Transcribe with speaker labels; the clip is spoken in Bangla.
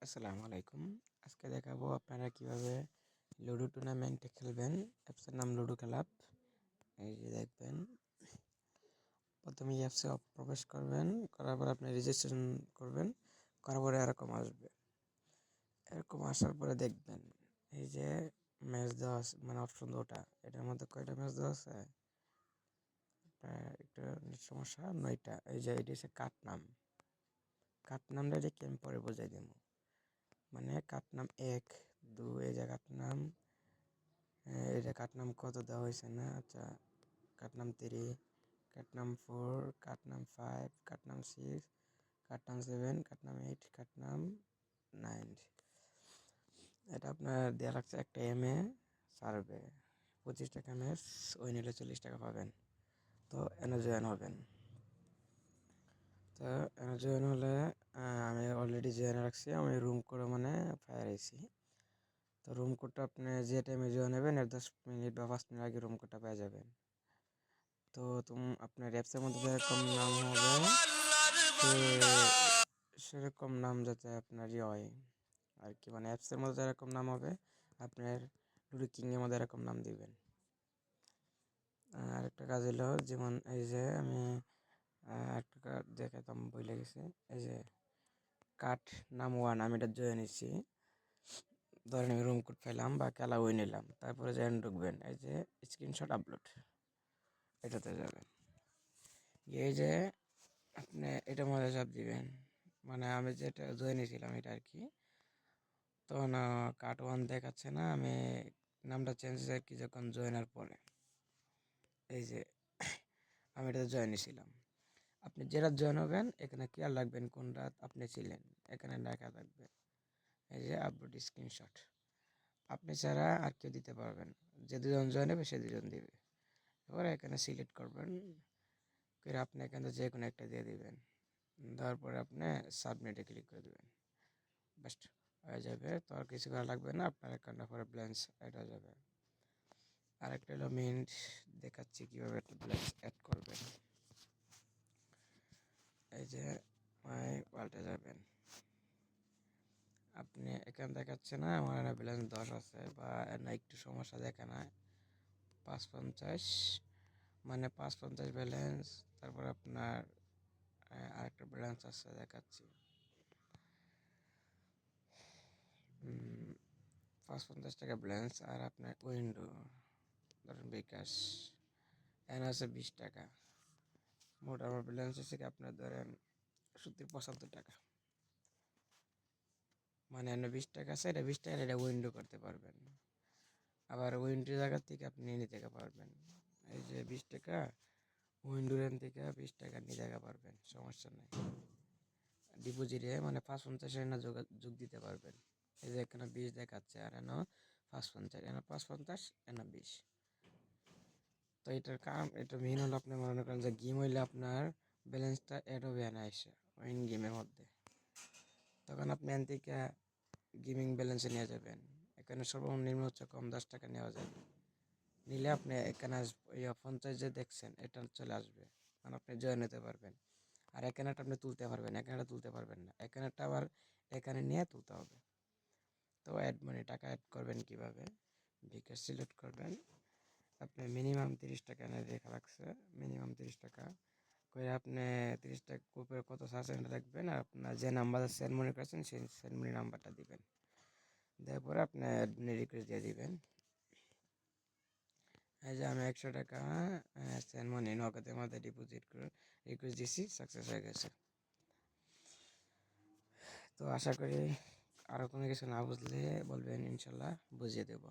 Speaker 1: আসসালামু আলাইকুম। আজকে দেখাবো আপনারা কিভাবে লুডো টুর্নামেন্টে খেলবেন। অ্যাপসের নাম লুডো ক্লাব। এই যে দেখবেন, প্রথমে অ্যাপসে প্রবেশ করবেন, করার পর আপনি রেজিস্ট্রেশন করবেন, করার পরে এরকম আসবে। এরকম আসার পরে দেখবেন এই যে ম্যাচ দেওয়া আছে, মানে অপশন দুটা, এটার মধ্যে কয়টা ম্যাচ দেওয়া আছে, একটু সমস্যা 9টা। এই যে এটি হচ্ছে কাট নামটা কি আমি পরে বোঝাই দেব। মানে কাট নাম 1, 2, এই যে কাট নাম, এই যে কাট নাম কত দেওয়া হয়েছে না। আচ্ছা, কাট নাম 3, কাট নাম 4, কাট নাম 5, কাট নাম 6, কাট নাম 7, কাট নাম 8, কাট নাম 9। এটা আপনার দেওয়া লাগছে একটা সার্ভে 25 টাকা ম্যাচ, ওই নিলে 40 টাকা পাবেন। তো এনে জয়েন হবেন। তো এনে জয়েন হলে আমি অলরেডি জয়েন রাখছি, আমি রুম করে মানে ফায়ার আইছি। তো রুম কোডটা আপনি যে টাইমে জয়েন হবেন এর 10 মিনিট বা 5 মিনিট আগে রুম কোডটা পেয়ে যাবেন। তো আপনার অ্যাপসের মধ্যে যেরকম নাম হবে সেরকম নাম যাতে আপনার হয় আর কি, মানে অ্যাপসের মধ্যে যেরকম নাম হবে আপনার লুডো কিংয়ের মধ্যে এরকম নাম দিবেন। আর একটা কাজ হলো, যেমন এই যে আমি একটা দেখাতাম বলে গেছি, এই যে কাঠ নাম 1, আমি এটা জয়েন নিচ্ছি। ধরেন আমি রুম কোড পেলাম বা খেলা ওই নিলাম, তারপরে জয়েন ঢুকবেন, এই যে স্ক্রিনশট আপলোড, এটাতে যাবেন। এই যে আপনি এটা মধ্যে চাপ দিবেন, মানে আমি যেটা জয়েন নিয়েছিলাম এটা আর কি। তখন কার্ড 1 দেখাচ্ছে না, আমি নামটা চেঞ্জ আর কি যখন জয়েনার পরে। এই যে আমি এটাতে জয়েন নিয়েছিলাম। আপনি যেটা জয়েন হবেন এখানে খেয়াল রাখবেন কোন রাত আপনি ছিলেন, এখানে লেখা থাকবে এই যে আপলোড স্ক্রিনশট। আপনি ছাড়া আর কেউ দিতে পারবেন, যে দুজন জয়েন হবে সে দুজন দিবে। এবার এখানে সিলেক্ট করবেন করে আপনি এখানে যে কোনো একটা দিয়ে দিবেন, দেওয়ার পরে আপনি সাবমিটে ক্লিক করে দেবেন, বেস্ট হয়ে যাবে। তো আর কিছু করা লাগবে না, আপনার অ্যাকাউন্টে পরে ব্যালেন্স অ্যাড হয়ে যাবে। আরেকটা হলো মিন্ট, দেখাচ্ছি কীভাবে একটা ব্যালেন্স অ্যাড করবেন। এই যে পাল্টে যাবেন, আপনি এখানে দেখাচ্ছে না আমার ব্যালেন্স 10 আছে, বা না একটু সমস্যা দেখে না 550, মানে 550 ব্যালেন্স। তারপর আপনার আরেকটা ব্যালেন্স আছে দেখাচ্ছি, 550 টাকা ব্যালেন্স। আর আপনার উইন্ডো ধরেন বিকাশ এখানে আছে 20 টাকা। মোট আমার ব্যালেন্স হচ্ছে কি আপনার ধরেন 70-75 টাকা, মানে এখানে 20 টাকা আছে, এটা 20 টাকা এটা উইন্ডো করতে পারবেন। আবার উইন্ডো জায়গা থেকে আপনি নিয়ে নিতে পারবেন। এই যে 20 টাকা উইন্ডো রেন থেকে 20 টাকা নিয়ে জায়গা পারবেন, সমস্যা নেই। ডিপোজিটে মানে 550 না যোগ দিতে পারবেন। এই যে এখানে 20 দেখাচ্ছে, আর এখানে 550, এখানে 550, এখানে 20। তো এটার কারণ, এটা মেন হলো আপনি মনে করেন যে গেম হইলে আপনার ব্যালেন্সটা অ্যাড হবে না এসে ওই গেমের মধ্যে, তখন আপনি এখান থেকে গেমিং ব্যালেন্সে নিয়ে যাবেন। এখানে সর্বনিম্ন হচ্ছে কম 10 টাকা নেওয়া যায়, নিলে আপনি এখানে 50 যে দেখছেন এটা চলে আসবে, মানে আপনি জয়েন নিতে পারবেন। আর এখানেটা আপনি তুলতে পারবেন, এখানেটা তুলতে পারবেন না, এখানেটা আবার এখানে নিয়ে তুলতে হবে। তো অ্যাড মানি টাকা অ্যাড করবেন কিভাবে, বিকাশ সিলেক্ট করবেন, আপনি মিনিমাম 30 টাকা এনে দেখা রাখছে, মিনিমাম 30 টাকা করে আপনি 30 টাকা উপরে কত সার্চেন্ট রাখবেন, আর আপনার যে নাম্বার সেন্ড মানি করেছেন সেই সেন্ড মানি নাম্বারটা দিবেন, দেওয়ার পরে আপনি অ্যাডমিনে রিকোয়েস্ট দিয়ে দিবেন। এই যে আমি 100 টাকা সেন্ড মানি নগদের মধ্যে ডিপোজিট করে রিকোয়েস্ট দিয়েছি, সাকসেস হয়ে গেছে। তো আশা করি আরও কোনো কিছু না বুঝলে বলবেন, ইনশাল্লাহ বুঝিয়ে দেবো।